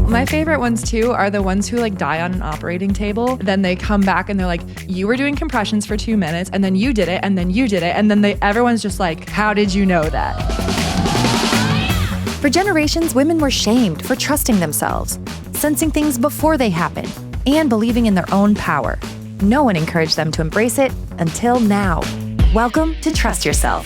My favorite ones too are the ones who like die on an operating table. Then they come back and they're like, you were doing compressions for 2 minutes and then you did it and then you did it. And then everyone's just like, how did you know that? For generations, women were shamed for trusting themselves, sensing things before they happen, and believing in their own power. No one encouraged them to embrace it until now. Welcome to Trust Yourself.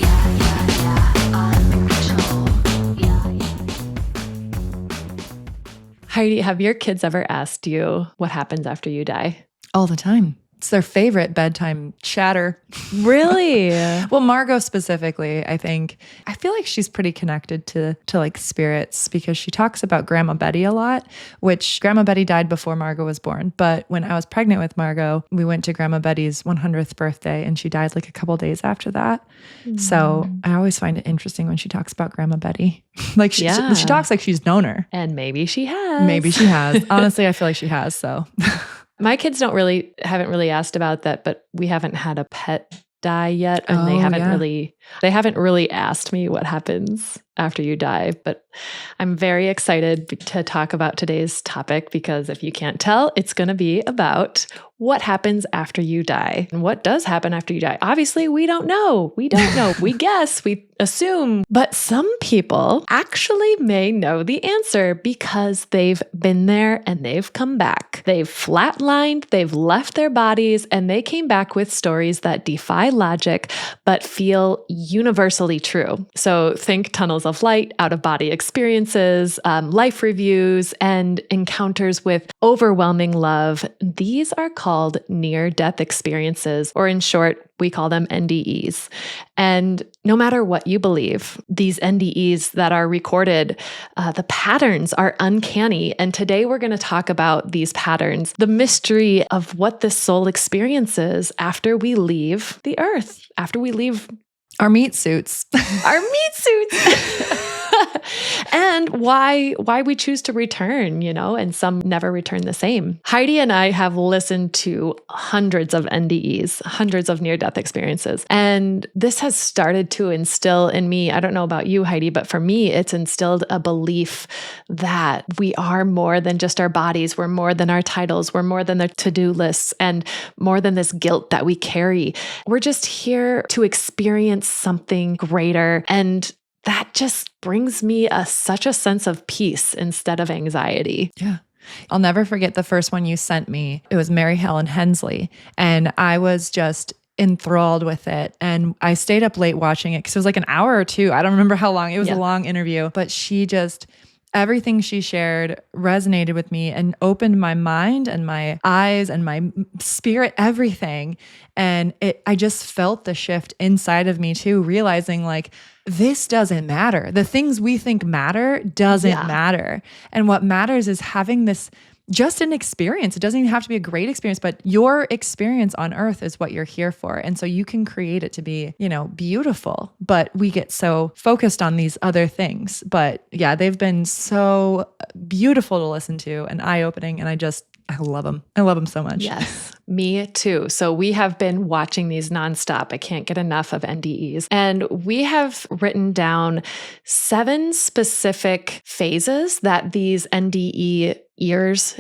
Heidi, have your kids ever asked you what happens after you die? All the time. It's their favorite bedtime chatter. Really? Well, Margot specifically, I feel like she's pretty connected to like spirits because she talks about Grandma Betty a lot, which Grandma Betty died before Margot was born. But when I was pregnant with Margot, we went to Grandma Betty's 100th birthday and she died like a couple days after that. So I always find it interesting when she talks about Grandma Betty. Like she talks like she's known her. And maybe she has. Maybe she has. Honestly, I feel like she has. So my kids haven't really asked about that, but we haven't had a pet die yet. And they haven't really asked me what happens after you die, but I'm very excited to talk about today's topic because if you can't tell, it's going to be about what happens after you die. And what does happen after you die? Obviously, we don't know. We guess, we assume, but some people actually may know the answer because they've been there and they've come back. They've flatlined, they've left their bodies, and they came back with stories that defy logic, but feel universally true. So think tunnels of light, out-of-body experiences, life reviews, and encounters with overwhelming love. These are called near-death experiences, or in short, we call them NDEs. And no matter what you believe, these NDEs that are recorded, the patterns are uncanny. And today we're going to talk about these patterns, the mystery of what the soul experiences after we leave the earth, after we leave our meat suits. And why we choose to return, and some never return the same. Heidi and I have listened to hundreds of NDEs, hundreds of near-death experiences. And this has started to instill in me, I don't know about you, Heidi, but for me, it's instilled a belief that we are more than just our bodies. We're more than our titles. We're more than the to-do lists and more than this guilt that we carry. We're just here to experience something greater. And that just brings me such a sense of peace instead of anxiety. Yeah. I'll never forget the first one you sent me. It was Mary Helen Hensley. And I was just enthralled with it. And I stayed up late watching it because it was like an hour or two. I don't remember how long. It was a long interview, but everything she shared resonated with me and opened my mind and my eyes and my spirit, everything. And I just felt the shift inside of me too, realizing like, this doesn't matter. The things we think matter doesn't matter. And what matters is having this just an experience. It doesn't even have to be a great experience, but your experience on earth is what you're here for. And so you can create it to be, beautiful, but we get so focused on these other things. But yeah, they've been so beautiful to listen to and eye-opening. And I love them. I love them so much. Yes, me too. So we have been watching these nonstop. I can't get enough of NDEs. And we have written down 7 specific phases that these NDE ears,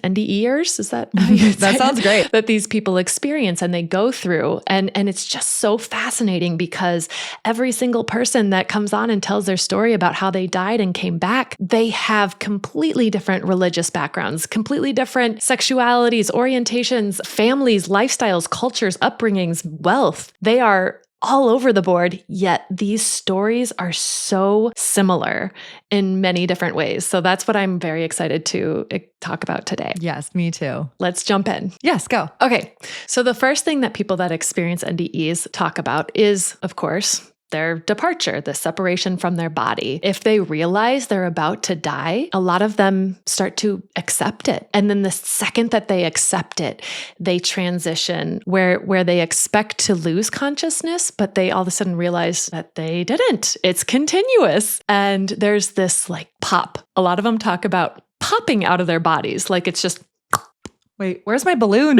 is that? That sounds great. That these people experience and they go through. And it's just so fascinating because every single person that comes on and tells their story about how they died and came back, they have completely different religious backgrounds, completely different sexualities, orientations, families, lifestyles, cultures, upbringings, wealth. They are all over the board, yet these stories are so similar in many different ways. So that's what I'm very excited to talk about today. Yes, me too. Let's jump in. Yes, go. Okay. So the first thing that people that experience NDEs talk about is, of course, their departure, the separation from their body. If they realize they're about to die, a lot of them start to accept it. And then the second that they accept it, they transition where they expect to lose consciousness, but they all of a sudden realize that they didn't. It's continuous. And there's this like pop. A lot of them talk about popping out of their bodies. Like it's just, wait, where's my balloon?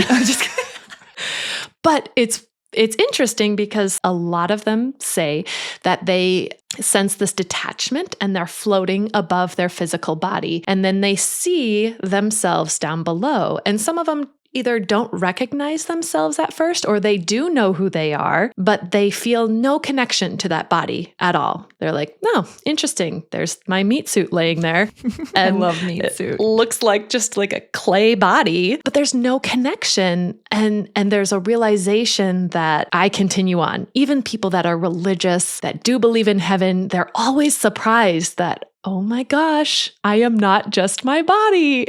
but it's It's interesting because a lot of them say that they sense this detachment and they're floating above their physical body. And then they see themselves down below. And some of them either don't recognize themselves at first, or they do know who they are, but they feel no connection to that body at all. They're like, no, interesting. There's my meat suit laying there. And I love meat suit. It looks like just like a clay body, but there's no connection. And there's a realization that I continue on. Even people that are religious, that do believe in heaven, they're always surprised that, oh my gosh, I am not just my body.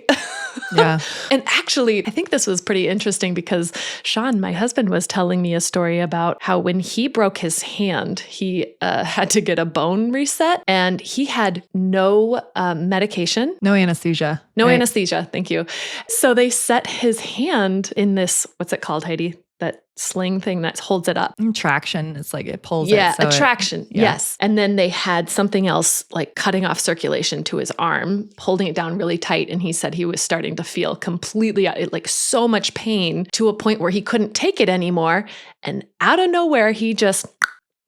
Yeah. And actually, I think this was pretty interesting because Sean, my husband, was telling me a story about how when he broke his hand, he had to get a bone reset and he had no medication. No anesthesia. No anesthesia. Thank you. So they set his hand in this, what's it called, Heidi? That sling thing that holds it up. Traction. It's like it pulls Yeah, it. So a traction. Yes. And then they had something else like cutting off circulation to his arm, holding it down really tight. And he said he was starting to feel completely like so much pain to a point where he couldn't take it anymore. And out of nowhere, he just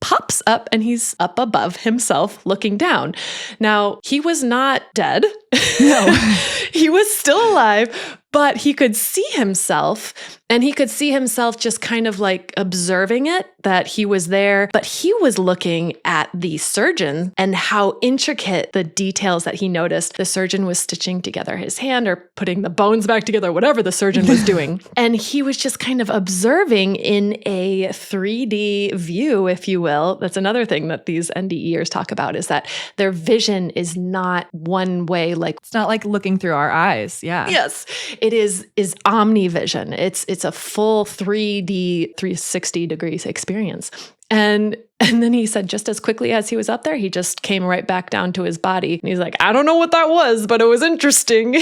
pops up and he's up above himself looking down. Now, he was not dead. No. He was still alive, but he could see himself and he could see himself just kind of like observing it, that he was there, but he was looking at the surgeon and how intricate the details that he noticed. The surgeon was stitching together his hand or putting the bones back together, whatever the surgeon was doing. And he was just kind of observing in a 3D view, if you will. That's another thing that these NDEers talk about, is that their vision is not one way, like it's not like looking through our eyes. Yeah. Yes, it is omnivision. It's a full 3D 360 degrees experience. And then he said just as quickly as he was up there, he just came right back down to his body. And he's like, I don't know what that was, but it was interesting.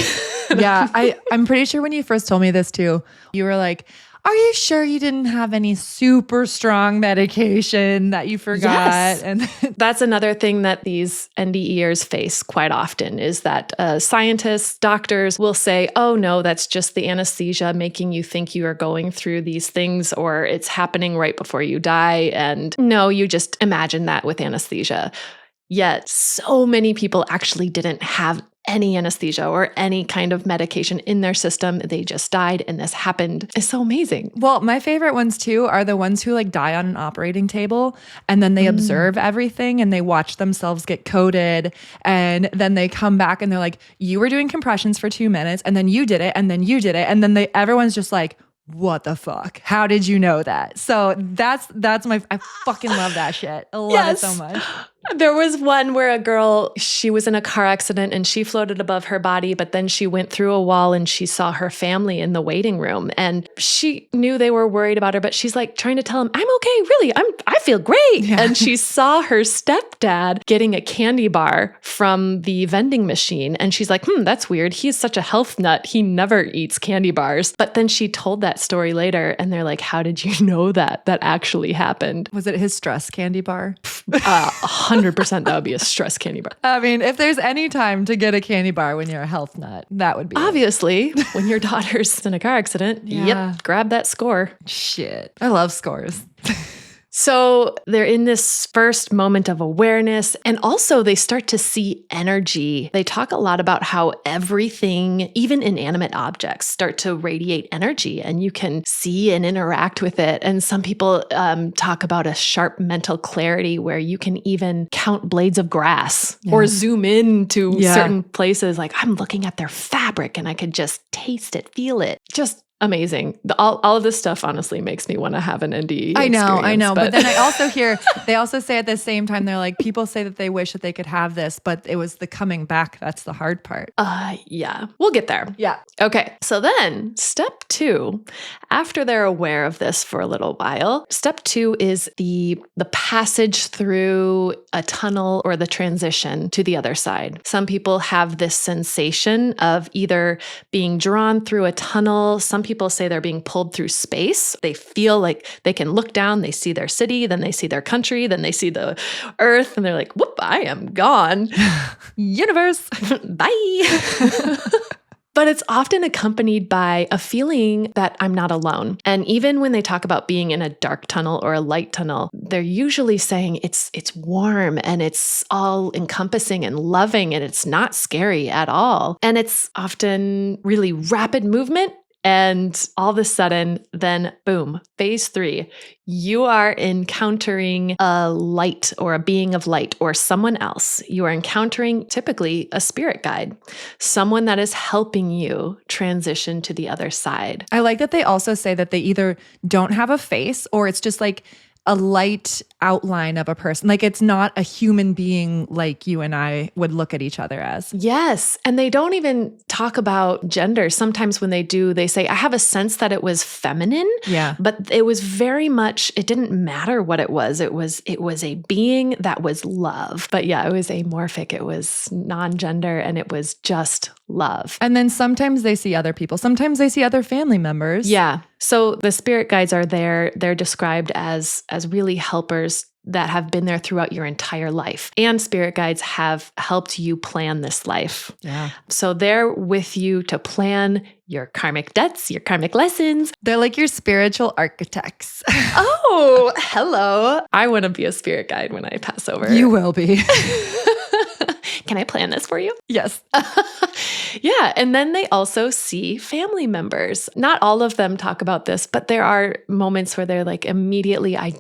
Yeah, I'm pretty sure when you first told me this too, you were like, are you sure you didn't have any super strong medication that you forgot? Yes. And that's another thing that these NDEers face quite often, is that scientists, doctors will say, oh no, that's just the anesthesia making you think you are going through these things, or it's happening right before you die. And no, you just imagine that with anesthesia. Yet so many people actually didn't have any anesthesia or any kind of medication in their system. They just died and this happened. It's so amazing. Well, my favorite ones too are the ones who like die on an operating table and then they observe everything and they watch themselves get coded, and then they come back and they're like, you were doing compressions for 2 minutes and then you did it and then you did it. And then everyone's just like, what the fuck? How did you know that? So that's I fucking love that shit. I love it so much. There was one where a girl, she was in a car accident and she floated above her body, but then she went through a wall and she saw her family in the waiting room and she knew they were worried about her, but she's like trying to tell them, I'm okay, really, I feel great. Yeah. And she saw her stepdad getting a candy bar from the vending machine. And she's like, that's weird. He's such a health nut. He never eats candy bars. But then she told that story later and they're like, how did you know that actually happened? Was it his stress candy bar? 100% that would be a stress candy bar. I mean, if there's any time to get a candy bar when you're a health nut, that would be obviously when your daughter's in a car accident. Yeah. Yep, grab that score. Shit. I love scores. So they're in this first moment of awareness, and also they start to see energy. They talk a lot about how everything, even inanimate objects, start to radiate energy and you can see and interact with it. And some people talk about a sharp mental clarity where you can even count blades of grass or zoom in to certain places. Like I'm looking at their fabric and I could just taste it, feel it. Just amazing. All of this stuff honestly makes me want to have an NDE. I know. But then I also hear, they also say at the same time, they're like, people say that they wish that they could have this, but it was the coming back. That's the hard part. Yeah. We'll get there. Yeah. Okay. So then step 2, after they're aware of this for a little while, step 2 is the passage through a tunnel or the transition to the other side. Some people have this sensation of either being drawn through a tunnel. Some people say they're being pulled through space. They feel like they can look down, they see their city, then they see their country, then they see the earth, and they're like, whoop, I am gone. Universe. Bye. But it's often accompanied by a feeling that I'm not alone. And even when they talk about being in a dark tunnel or a light tunnel, they're usually saying it's warm and it's all encompassing and loving and it's not scary at all. And it's often really rapid movement. And all of a sudden, then boom, phase 3, you are encountering a light or a being of light or someone else. You are encountering typically a spirit guide, someone that is helping you transition to the other side. I like that they also say that they either don't have a face or it's just like a light outline of a person. Like it's not a human being like you and I would look at each other as. Yes. And they don't even talk about gender. Sometimes when they do, they say, I have a sense that it was feminine. Yeah. But it was very much, it didn't matter what it was. It was a being that was love. But yeah, it was amorphic. It was non-gender and it was just love. And then sometimes they see other people. Sometimes they see other family members. Yeah. So the spirit guides are there. They're described as really helpers that have been there throughout your entire life. And spirit guides have helped you plan this life. Yeah. So they're with you to plan your karmic debts, your karmic lessons. They're like your spiritual architects. Oh, hello. I want to be a spirit guide when I pass over. You will be. Can I plan this for you? Yes. Yeah. And then they also see family members. Not all of them talk about this, but there are moments where they're like, immediately, I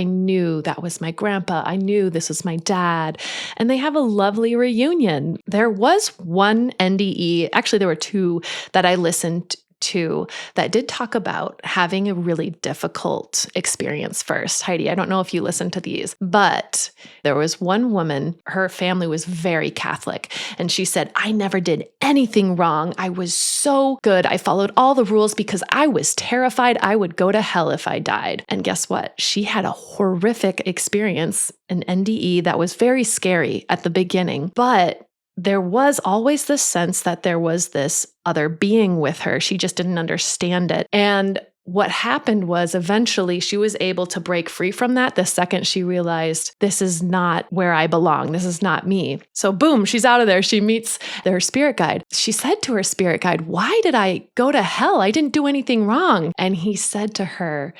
knew that was my grandpa. I knew this was my dad. And they have a lovely reunion. There was one NDE, actually, there were 2 that I listened to that did talk about having a really difficult experience first. Heidi, I don't know if you listened to these, but there was one woman, her family was very Catholic, and she said, I never did anything wrong. I was so good. I followed all the rules because I was terrified I would go to hell if I died. And guess what? She had a horrific experience, an NDE that was very scary at the beginning, but there was always this sense that there was this other being with her. She just didn't understand it. And what happened was eventually she was able to break free from that the second she realized this is not where I belong. This is not me. So boom, she's out of there. She meets their spirit guide. She said to her spirit guide, why did I go to hell? I didn't do anything wrong. And he said to her,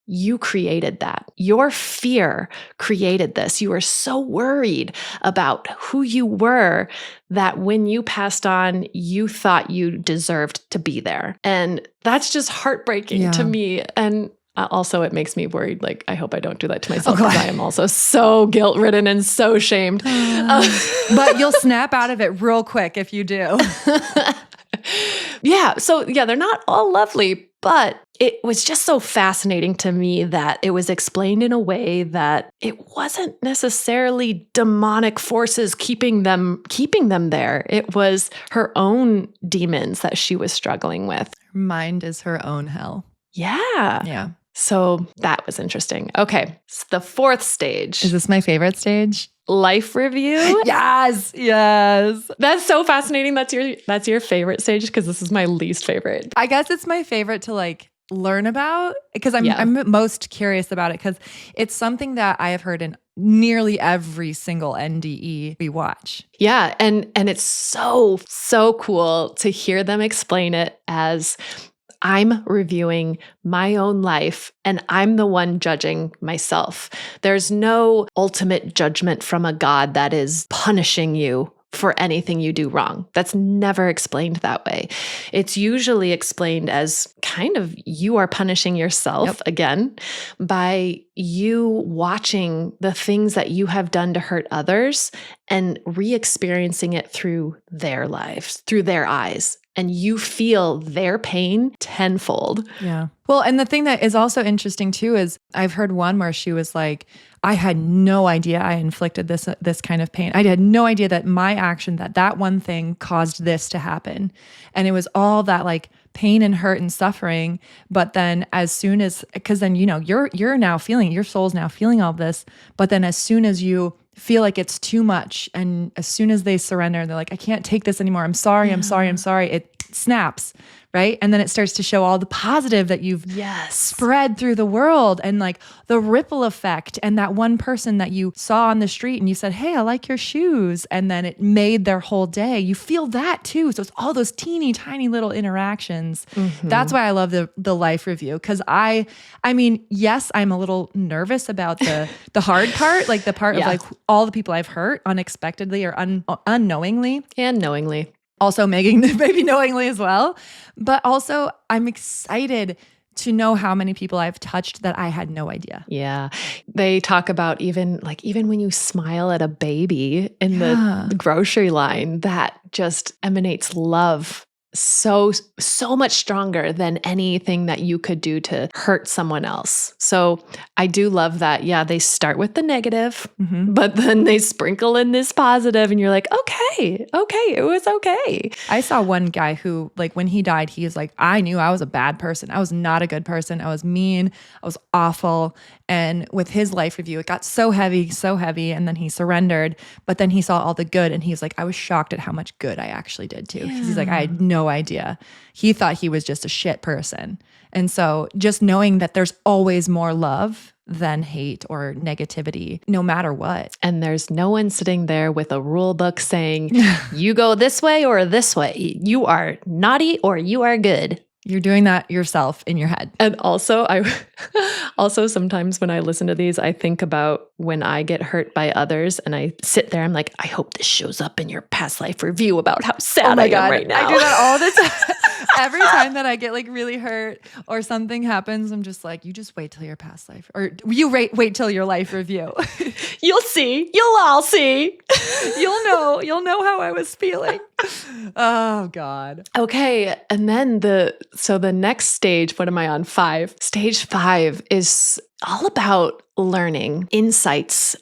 you created that. Your fear created this. You were so worried about who you were that when you passed on, you thought you deserved to be there. And that's just heartbreaking to me. And also, it makes me worried. Like, I hope I don't do that to myself because I am also so guilt-ridden and so shamed. But you'll snap out of it real quick if you do. Yeah. So yeah, they're not all lovely, but it was just so fascinating to me that it was explained in a way that it wasn't necessarily demonic forces keeping them there. It was her own demons that she was struggling with. Her mind is her own hell. Yeah. Yeah. So that was interesting. Okay. So the 4th stage. Is this my favorite stage? Life review. Yes. That's so fascinating. That's your favorite stage because this is my least favorite. I guess it's my favorite to like learn about because I'm most curious about it because it's something that I have heard in nearly every single NDE we watch. Yeah, and it's so cool to hear them explain it as I'm reviewing my own life and I'm the one judging myself. There's no ultimate judgment from a God that is punishing you for anything you do wrong. That's never explained that way. It's usually explained as kind of you are punishing yourself again by you watching the things that you have done to hurt others and re-experiencing it through their lives, through their eyes. And you feel their pain tenfold. Yeah. Well, and the thing that is also interesting too is I've heard one where she was like, I had no idea I inflicted this kind of pain. I had no idea that my action, that one thing caused this to happen. And it was all that like pain and hurt and suffering. But then as soon as, because then, you know, you're now feeling, your soul's now feeling all this. But then as soon as you feel like it's too much, and as soon as they surrender and they're like, I can't take this anymore. I'm sorry, it snaps right? And then it starts to show all the positive that you've spread through the world, and like the ripple effect, and that one person that you saw on the street and you said, hey, I like your shoes. And then it made their whole day. You feel that too. So it's all those teeny tiny little interactions. That's why I love the life review. Cause I mean, yes, I'm a little nervous about the hard part, like the part of like all the people I've hurt unexpectedly or unknowingly. And knowingly. Also maybe knowingly as well. But also I'm excited to know how many people I've touched that I had no idea. Yeah. They talk about even when you smile at a baby in the grocery line, that just emanates love so much stronger than anything that you could do to hurt someone else. So I do love that. Yeah, they start with the negative, but then they sprinkle in this positive, and you're like, okay, it was okay. I saw one guy who, like, when he died, he was like, I knew I was a bad person. I was not a good person. I was mean. I was awful. And with his life review, it got so heavy. And then he surrendered. But then he saw all the good, and he was like, I was shocked at how much good I actually did too. Because he's like, I had no idea. He thought he was just a shit person. And so just knowing that there's always more love than hate or negativity, no matter what. And there's no one sitting there with a rule book saying, you go this way or this way. You are naughty or you are good. You're doing that yourself in your head. And also, sometimes when I listen to these, I think about when I get hurt by others, and I sit there, I'm like, I hope this shows up in your past life review about how sad I am right now. I do that all the time. Every time that I get like really hurt or something happens, I'm just like, you just wait till your past life, or you wait till your life review. You'll see. You'll all see. You'll know how I was feeling. Oh God. Okay. And then the next stage, what am I on? 5. Stage 5 is all about learning, insights,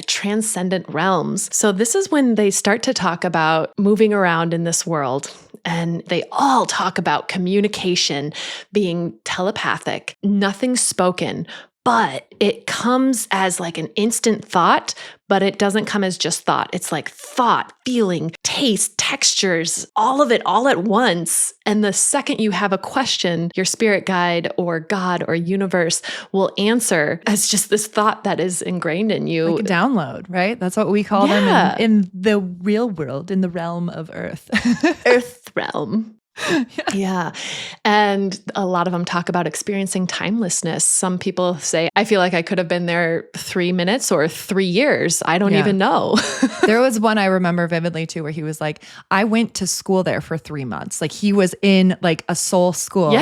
transcendent realms. So this is when they start to talk about moving around in this world. And they all talk about communication being telepathic, nothing spoken, but it comes as like an instant thought, but it doesn't come as just thought. It's like thought, feeling, taste, textures, all of it all at once. And the second you have a question, your spirit guide or God or universe will answer as just this thought that is ingrained in you. Like a download, right? That's what we call them in the real world, in the realm of Earth. Earth realm. Yeah. And a lot of them talk about experiencing timelessness. Some people say, I feel like I could have been there 3 minutes or 3 years. I don't even know. There was one I remember vividly too, where he was like, I went to school there for 3 months. Like he was in like a soul school.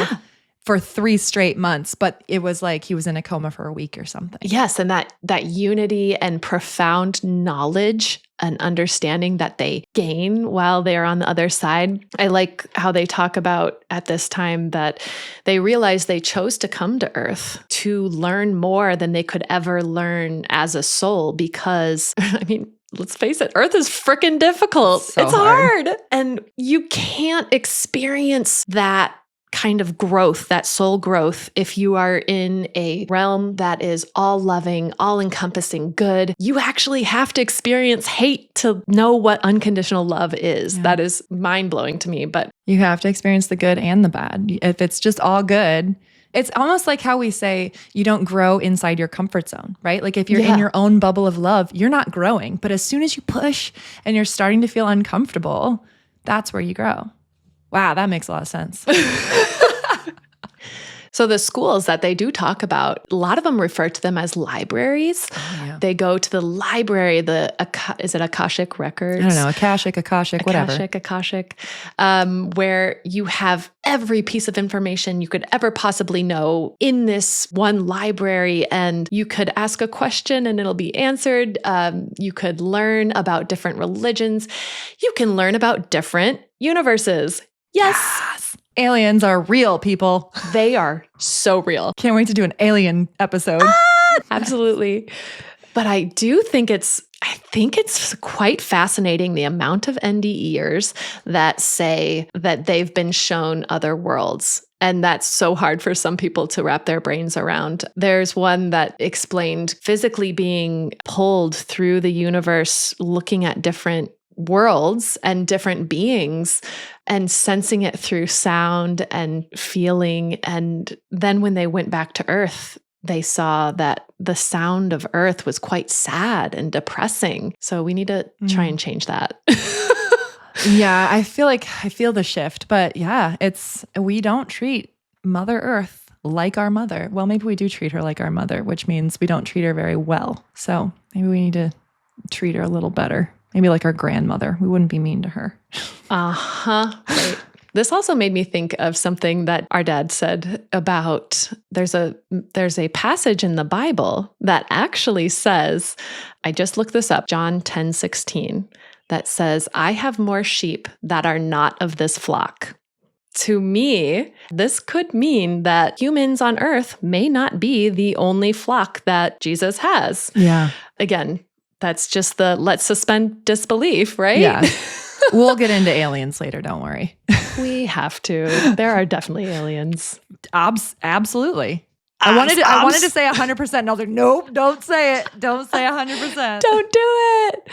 For 3 straight months, but it was like he was in a coma for a week or something. Yes, and that unity and profound knowledge and understanding that they gain while they're on the other side. I like how they talk about at this time that they realize they chose to come to Earth to learn more than they could ever learn as a soul because, I mean, let's face it, Earth is freaking difficult. It's hard. And you can't experience that kind of growth, that soul growth, if you are in a realm that is all loving, all encompassing good. You actually have to experience hate to know what unconditional love is. Yeah. That is mind blowing to me. But you have to experience the good and the bad. If it's just all good, it's almost like how we say you don't grow inside your comfort zone, right? Like if you're in your own bubble of love, you're not growing. But as soon as you push and you're starting to feel uncomfortable, that's where you grow. Wow, that makes a lot of sense. So the schools that they do talk about, a lot of them refer to them as libraries. Oh, yeah. They go to the library, is it Akashic Records? I don't know, Akashic, whatever. Akashic, where you have every piece of information you could ever possibly know in this one library. And you could ask a question and it'll be answered. You could learn about different religions. You can learn about different universes. Yes. Aliens are real, people. They are so real. Can't wait to do an alien episode. Absolutely. But I do think it's quite fascinating the amount of NDEers that say that they've been shown other worlds. And that's so hard for some people to wrap their brains around. There's one that explained physically being pulled through the universe, looking at different worlds and different beings and sensing it through sound and feeling. And then when they went back to Earth, they saw that the sound of Earth was quite sad and depressing. So we need to try and change that. Yeah, I feel the shift, but yeah, we don't treat Mother Earth like our mother. Well, maybe we do treat her like our mother, which means we don't treat her very well. So maybe we need to treat her a little better. Maybe like our grandmother. We wouldn't be mean to her. Right. This also made me think of something that our dad said about there's a passage in the Bible that actually says, I just looked this up, John 10:16, that says, I have more sheep that are not of this flock. To me, this could mean that humans on earth may not be the only flock that Jesus has. Yeah. Again, that's just the let's suspend disbelief, right? Yeah. We'll get into aliens later, don't worry. We have to. There are definitely aliens. Absolutely. I wanted to say 100%. And I was like, nope, don't say it. Don't say 100%. Don't do it.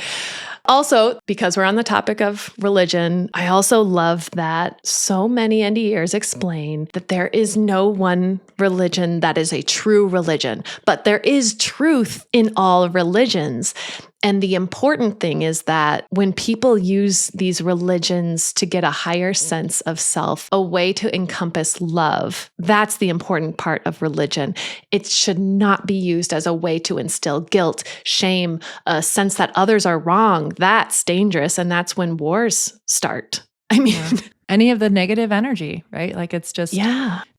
Also, because we're on the topic of religion, I also love that so many NDEers explain that there is no one religion that is a true religion, but there is truth in all religions. And the important thing is that when people use these religions to get a higher sense of self, a way to encompass love, that's the important part of religion. It should not be used as a way to instill guilt, shame, a sense that others are wrong. That's dangerous. And that's when wars start. I mean, any of the negative energy, right? Like it's just,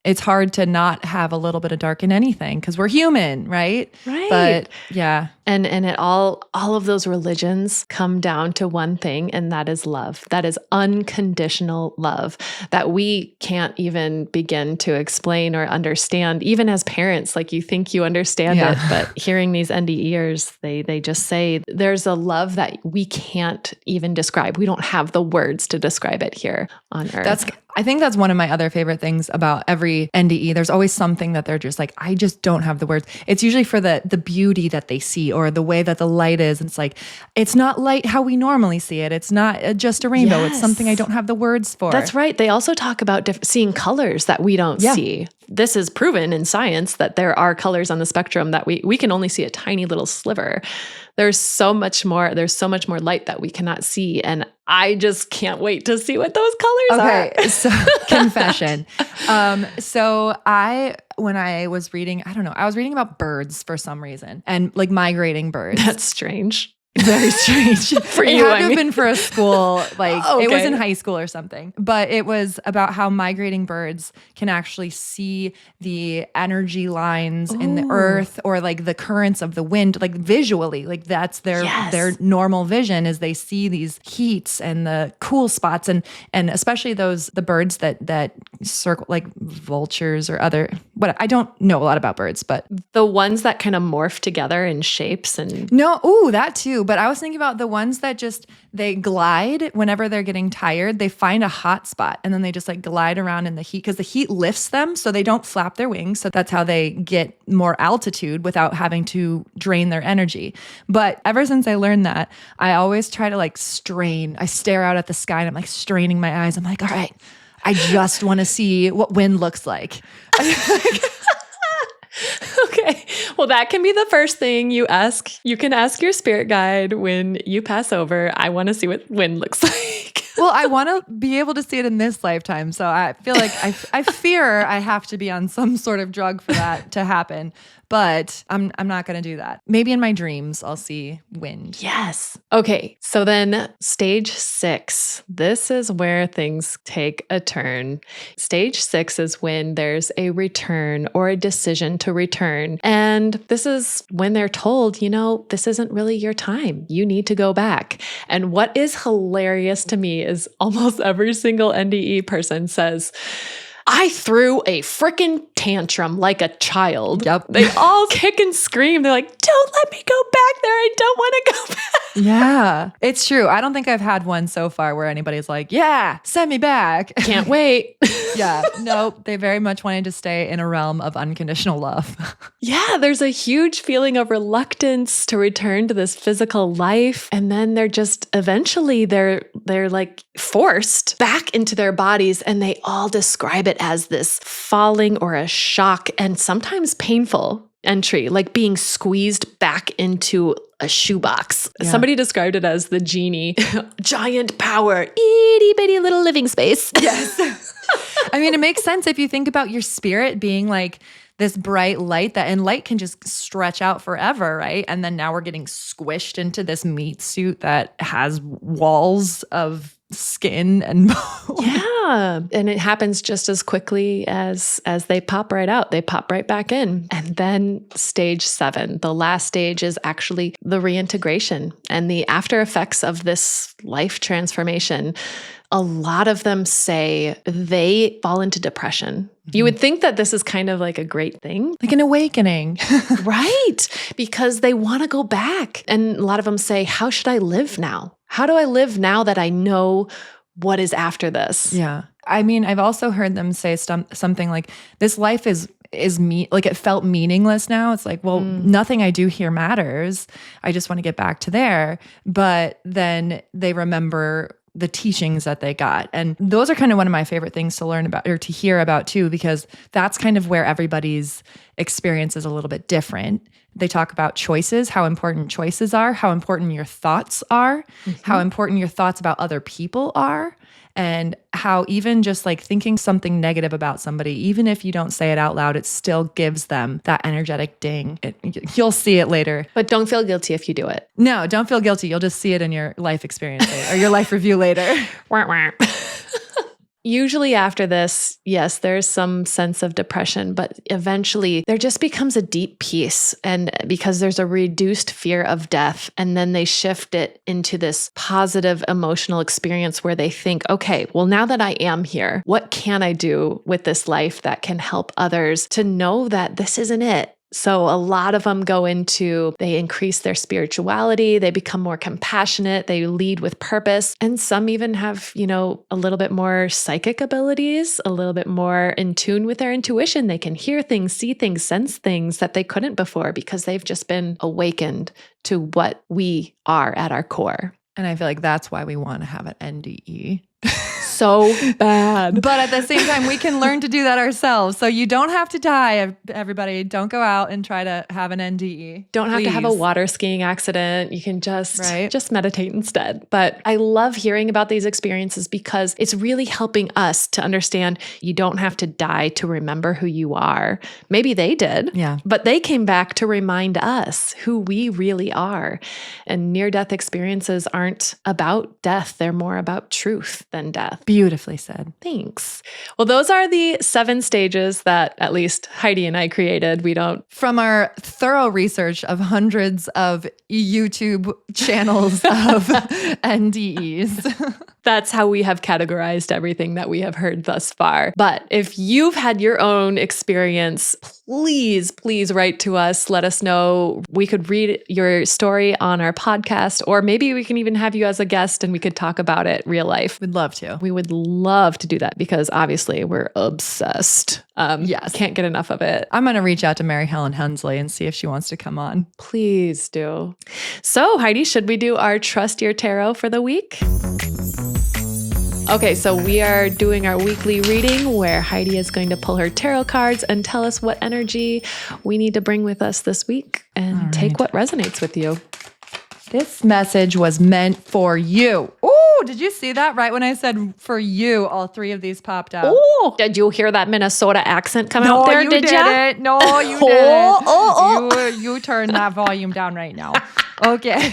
it's hard to not have a little bit of dark in anything because we're human, right? Right. But yeah. And it all of those religions come down to one thing, and that is love. That is unconditional love that we can't even begin to explain or understand, even as parents. Like you think you understand it, but hearing these NDEers, they just say there's a love that we can't even describe. We don't have the words to describe it here on Earth. I think that's one of my other favorite things about every NDE. There's always something that they're just like, I just don't have the words. It's usually for the beauty that they see or the way that the light is. And it's like, it's not light how we normally see it. It's not just a rainbow. Yes. It's something I don't have the words for. That's right. They also talk about seeing colors that we don't see. This is proven in science that there are colors on the spectrum that we can only see a tiny little sliver. There's so much more light that we cannot see. And I just can't wait to see what those colors are. Okay, so confession. When I was reading, I was reading about birds for some reason and like migrating birds. That's strange. Very strange. For it you, had to have been for a school, like okay. It was in high school or something. But it was about how migrating birds can actually see the energy lines in the earth or like the currents of the wind, like visually. Like that's their normal vision is they see these heats and the cool spots and especially the birds that circle like vultures or other I don't know a lot about birds, but the ones that kind of morph together in shapes and that too. But I was thinking about the ones that just, they glide whenever they're getting tired. They find a hot spot and then they just like glide around in the heat because the heat lifts them so they don't flap their wings. So that's how they get more altitude without having to drain their energy. But ever since I learned that, I always try to like strain. I stare out at the sky and I'm like straining my eyes. I'm like, all right, I just want to see what wind looks like. Okay. Well, that can be the first thing you ask. You can ask your spirit guide when you pass over. I want to see what wind looks like. Well, I want to be able to see it in this lifetime. So I feel like I fear I have to be on some sort of drug for that to happen. But I'm not going to do that. Maybe in my dreams, I'll see wind. Yes. Okay. So then stage 6, this is where things take a turn. Stage 6 is when there's a return or a decision to return. And this is when they're told, this isn't really your time. You need to go back. And what is hilarious to me is almost every single NDE person says, I threw a freaking tantrum like a child. Yep. They all kick and scream. They're like, don't let me go back there. I don't want to go back. Yeah, it's true. I don't think I've had one so far where anybody's like, yeah, send me back. Can't wait. Yeah, nope. They very much wanted to stay in a realm of unconditional love. Yeah, there's a huge feeling of reluctance to return to this physical life. And then they're just eventually they're like forced back into their bodies, and they all describe it as this falling or a shock and sometimes painful entry, like being squeezed back into a shoebox. Yeah. Somebody described it as the genie, giant power, itty bitty little living space. Yes. I mean, it makes sense if you think about your spirit being like this bright light and light can just stretch out forever, right? And then now we're getting squished into this meat suit that has walls of skin and bone. Yeah. And it happens just as quickly as they pop right out. They pop right back in. And then stage 7, the last stage, is actually the reintegration and the after effects of this life transformation. A lot of them say they fall into depression. You would think that this is kind of like a great thing. Like an awakening. Right. Because they want to go back. And a lot of them say, how should I live now? How do I live now that I know what is after this? Yeah. I mean, I've also heard them say something like, this life is like it felt meaningless now. It's like, well, nothing I do here matters. I just want to get back to there. But then they remember the teachings that they got. And those are kind of one of my favorite things to learn about or to hear about too, because that's kind of where everybody's experience is a little bit different. They talk about choices, how important choices are, how important your thoughts are, how important your thoughts about other people are, and how even just like thinking something negative about somebody, even if you don't say it out loud, it still gives them that energetic ding. You'll see it later. But don't feel guilty if you do it. No, don't feel guilty. You'll just see it in your life experience later, or your life review later. Usually after this, yes, there's some sense of depression, but eventually there just becomes a deep peace. And because there's a reduced fear of death, and then they shift it into this positive emotional experience where they think, okay, well, now that I am here, what can I do with this life that can help others to know that this isn't it? So a lot of them they increase their spirituality, they become more compassionate, they lead with purpose. And some even have, a little bit more psychic abilities, a little bit more in tune with their intuition. They can hear things, see things, sense things that they couldn't before because they've just been awakened to what we are at our core. And I feel like that's why we want to have an NDE. So bad. But at the same time, we can learn to do that ourselves. So you don't have to die, everybody. Don't go out and try to have an NDE. Don't have to have a water skiing accident. You can just meditate instead. But I love hearing about these experiences because it's really helping us to understand you don't have to die to remember who you are. Maybe they did. Yeah. But they came back to remind us who we really are. And near-death experiences aren't about death. They're more about truth than death. Beautifully said. Thanks. Well, those are the 7 stages that at least Heidi and I created. From our thorough research of hundreds of YouTube channels of NDEs. That's how we have categorized everything that we have heard thus far. But if you've had your own experience, please write to us. Let us know. We could read your story on our podcast, or maybe we can even have you as a guest and we could talk about it real life. We'd love to. We would love to do that because obviously we're obsessed. Yes. Can't get enough of it. I'm going to reach out to Mary Helen Hensley and see if she wants to come on. Please do. So Heidi, should we do our Trust Your Tarot for the week? Okay, so we are doing our weekly reading where Heidi is going to pull her tarot cards and tell us what energy we need to bring with us this week and take what resonates with you. This message was meant for you. Oh, did you see that? Right when I said for you, all 3 of these popped out. Oh, did you hear that Minnesota accent come out there? Did you? No, you didn't. You turn that volume down right now. Okay.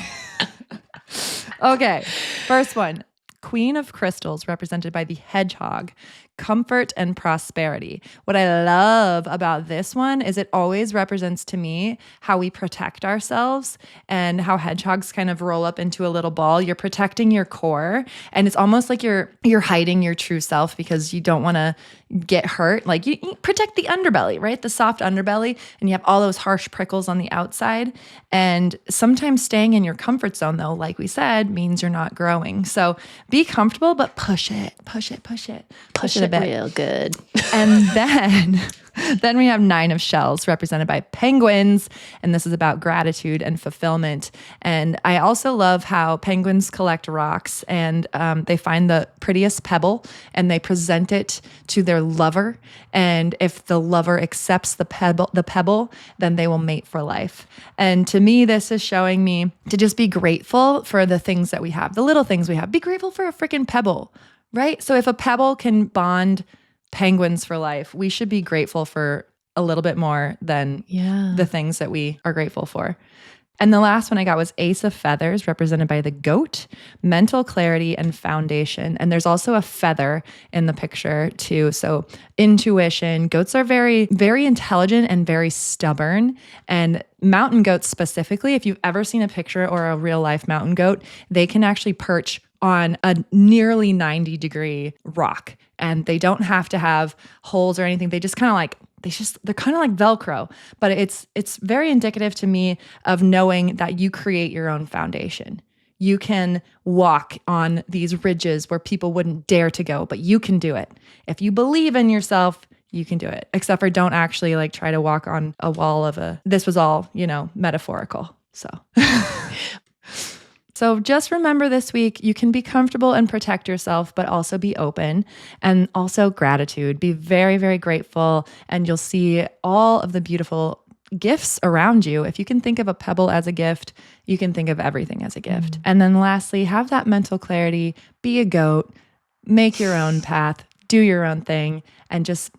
Okay. First one. Queen of Crystals, represented by the hedgehog. comfort and prosperity. What I love about this one is it always represents to me how we protect ourselves and how hedgehogs kind of roll up into a little ball. You're protecting your core, and it's almost like you're hiding your true self because you don't want to get hurt. Like you protect the underbelly, right? The soft underbelly, and you have all those harsh prickles on the outside. And sometimes staying in your comfort zone, though, like we said, means you're not growing. So be comfortable, but push it a bit. Real good. And then we have 9 of shells represented by penguins. And this is about gratitude and fulfillment. And I also love how penguins collect rocks and they find the prettiest pebble and they present it to their lover. And if the lover accepts the pebble, then they will mate for life. And to me, this is showing me to just be grateful for the things that we have, the little things we have. Be grateful for a freaking pebble, right? So if a pebble can bond penguins for life, we should be grateful for a little bit more than the things that we are grateful for. And the last one I got was Ace of Feathers, represented by the goat, mental clarity and foundation. And there's also a feather in the picture too. So intuition, goats are very, very intelligent and very stubborn. And mountain goats specifically, if you've ever seen a picture or a real life mountain goat, they can actually perch on a nearly 90-degree rock. And they don't have to have holes or anything. They just kind of like, they're kind of like Velcro, but it's very indicative to me of knowing that you create your own foundation. You can walk on these ridges where people wouldn't dare to go, but you can do it. If you believe in yourself, you can do it. Except for don't actually like try to walk on a wall this was all, metaphorical. So just remember this week, you can be comfortable and protect yourself, but also be open, and also gratitude. Be very, very grateful, and you'll see all of the beautiful gifts around you. If you can think of a pebble as a gift, you can think of everything as a gift. And then lastly, have that mental clarity, be a goat, make your own path, do your own thing, and just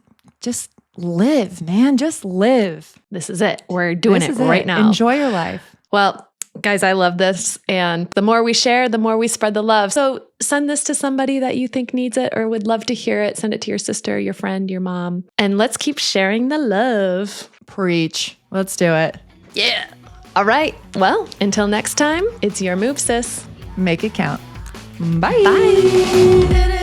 live, man. Just live. This is it. We're doing it right now. Enjoy your life. Well, guys, I love this. And the more we share, the more we spread the love. So send this to somebody that you think needs it or would love to hear it. Send it to your sister, your friend, your mom. And let's keep sharing the love. Preach. Let's do it. Yeah. All right. Well, until next time, it's your move, sis. Make it count. Bye. Bye.